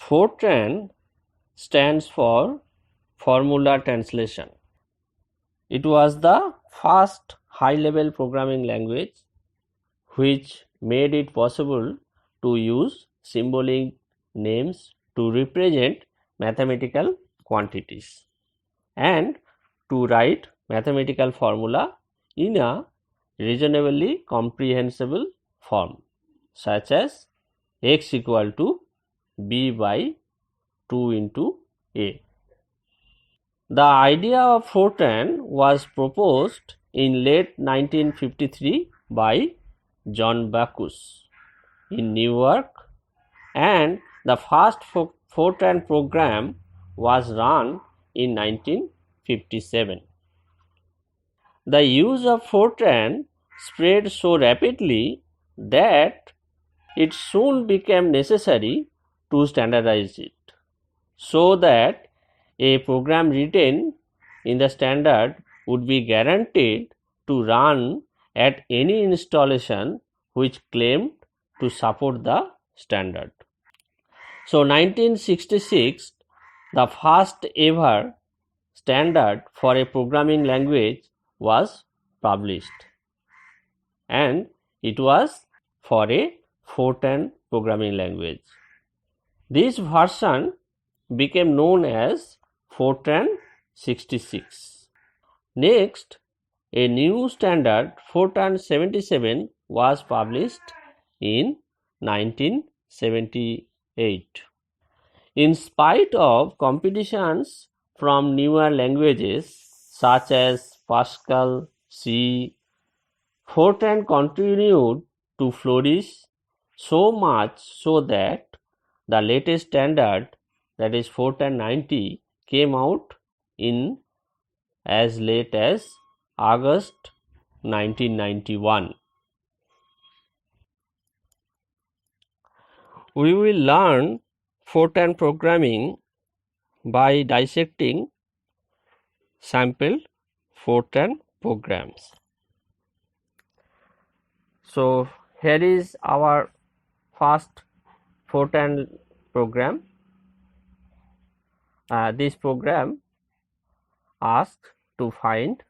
Fortran stands for Formula Translation. It was the first high-level programming language which made it possible to use symbolic names to represent mathematical quantities and to write mathematical formula in a reasonably comprehensible form, such as x equal to b by 2 into a. The idea of Fortran was proposed in late 1953 by John Backus in New York, and the first Fortran program was run in 1957. The use of Fortran spread so rapidly that it soon became necessary to standardize it, so that a program written in the standard would be guaranteed to run at any installation which claimed to support the standard. So 1966, the first ever standard for a programming language was published, and it was for a Fortran programming language. This version became known as Fortran 66. Next, a new standard Fortran 77 was published in 1978. In spite of competitions from newer languages such as Pascal, C, Fortran continued to flourish so much so that the latest standard, that is Fortran 90, came out in as late as August 1991. We will learn Fortran programming by dissecting sample Fortran programs. So here is our first Fortran program. This program asks to find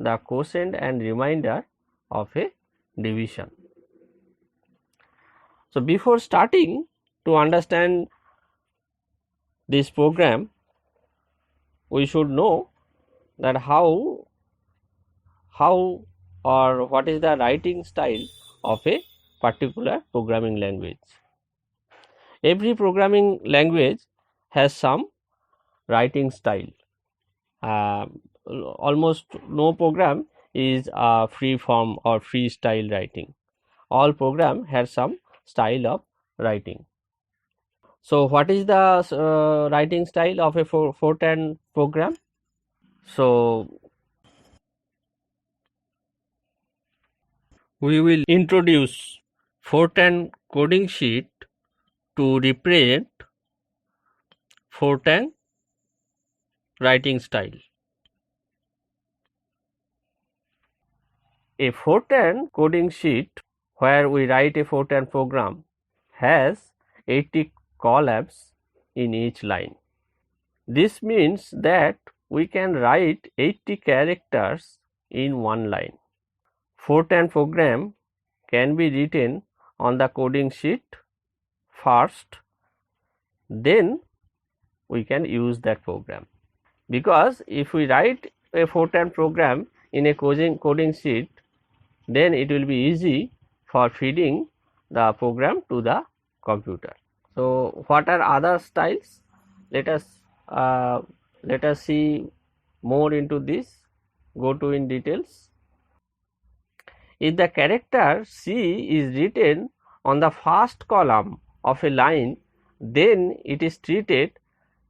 the quotient and remainder of a division. So before starting to understand this program, we should know that how or what is the writing style of a particular programming language. Every programming language has some writing style. Almost no program is free form or freestyle writing. All program has some style of writing. So what is the writing style of a Fortran program? So we will introduce Fortran coding sheet to represent Fortran writing style. A Fortran coding sheet where we write a Fortran program has 80 columns in each line. This means that we can write 80 characters in one line. Fortran program can be written on the coding sheet first, then we can use that program. Because if we write a Fortran program in a coding sheet, then it will be easy for feeding the program to the computer. So what are other styles? Let us see more into this. Go to in details. If the character C is written on the first column of a line, then it is treated,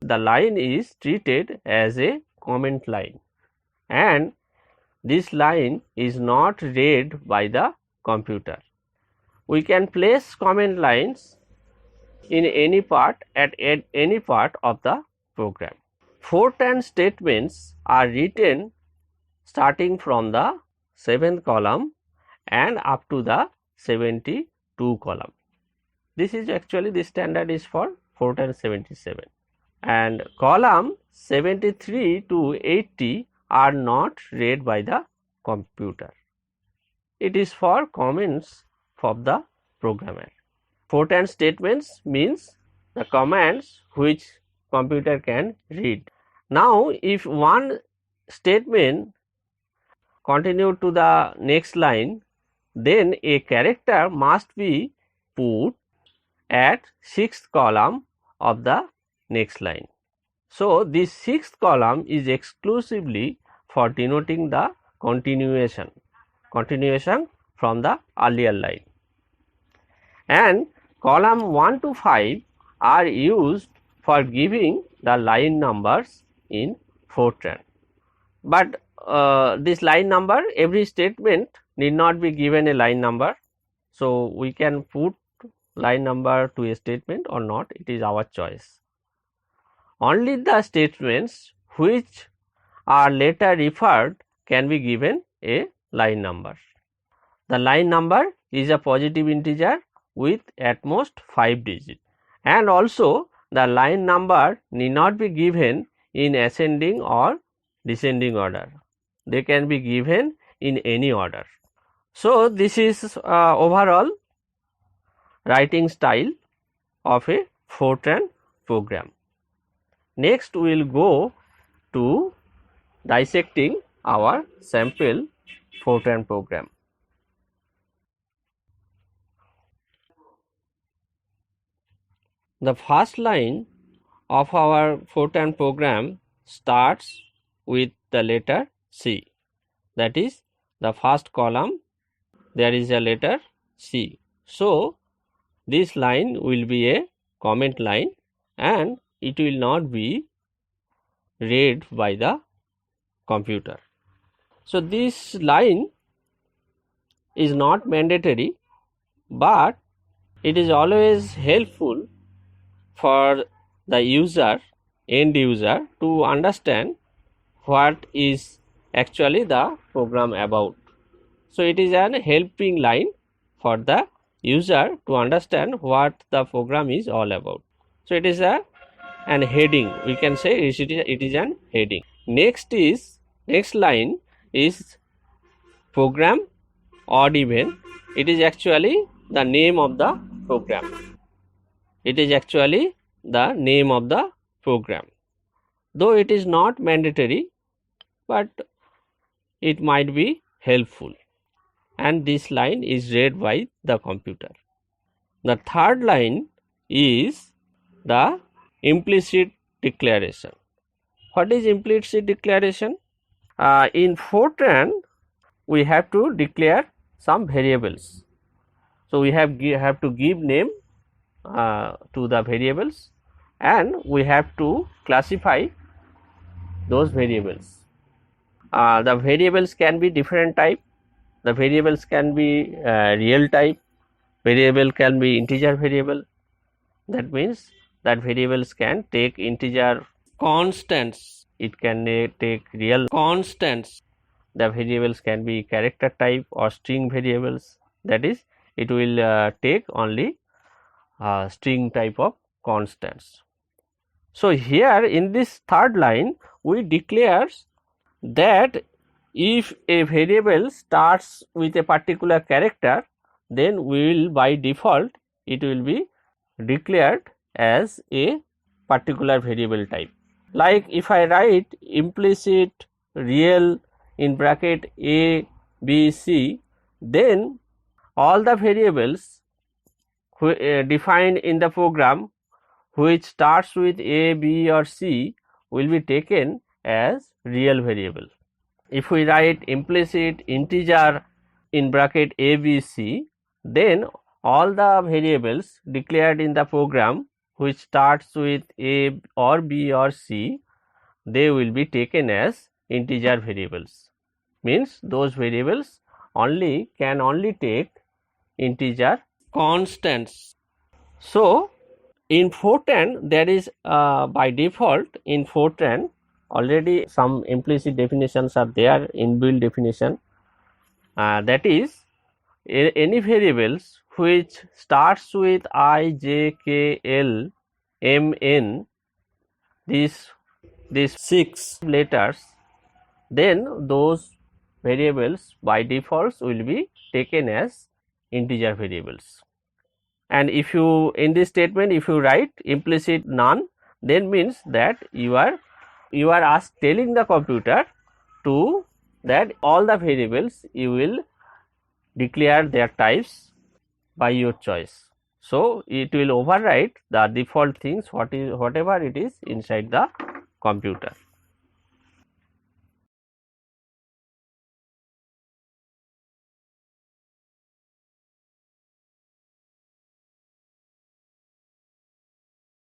the line is treated as a comment line, and this line is not read by the computer. We can place comment lines in any part at any part of the program. Fortran statements are written starting from the 7th column and up to the 72 column. This is actually, the standard is for Fortran 77, and column 73 to 80 are not read by the computer. It is for comments of the programmer. Fortran statements means the commands which computer can read. Now, if one statement continue to the next line, then a character must be put at 6th column of the next line. So, this 6th column is exclusively for denoting the continuation from the earlier line, and column 1 to 5 are used for giving the line numbers in Fortran. But this line number, every statement need not be given a line number. So, we can put line number to a statement or not, it is our choice. Only the statements which are later referred can be given a line number. The line number is a positive integer with at most 5 digits, and also the line number need not be given in ascending or descending order. They can be given in any order. So, this is overall writing style of a Fortran program. Next, we will go to dissecting our sample Fortran program. The first line of our Fortran program starts with the letter C. That is, the first column there is a letter C. So, this line will be a comment line and it will not be read by the computer. So, this line is not mandatory, but it is always helpful for the user, end user, to understand what is actually the program about. So, it is an helping line for the user to understand what the program is all about. So, it is an heading, we can say it is an heading. Next line is program odd even. It is actually the name of the program. It is actually the name of the program. Though it is not mandatory, but it might be helpful, and this line is read by the computer. The third line is the implicit declaration. What is implicit declaration? In Fortran, we have to declare some variables. So, we have to give name to the variables, and we have to classify those variables. The variables can be different type. The variables can be real type, variable can be integer variable. That means that variables can take integer constants, it can take real constants. The variables can be character type or string variables, that is, it will take only string type of constants. So, here in this third line we declare that if a variable starts with a particular character, then we will by default it will be declared as a particular variable type. Like if I write implicit real in bracket a, b, c, then all the variables defined in the program which starts with a, b or c will be taken as real variable. If we write implicit integer in bracket a, b, c, then all the variables declared in the program which starts with a or b or c, they will be taken as integer variables. Means those variables can only take integer constants. So, in Fortran there is by default in Fortran already some implicit definitions are there, inbuilt definition, that is any variables which starts with I, j, k, l MN, these 6 letters, then those variables by default will be taken as integer variables. And if you, in this statement, if you write implicit none, then means that you are telling the computer to that all the variables you will declare their types by your choice. So it will override the default things whatever it is inside the computer.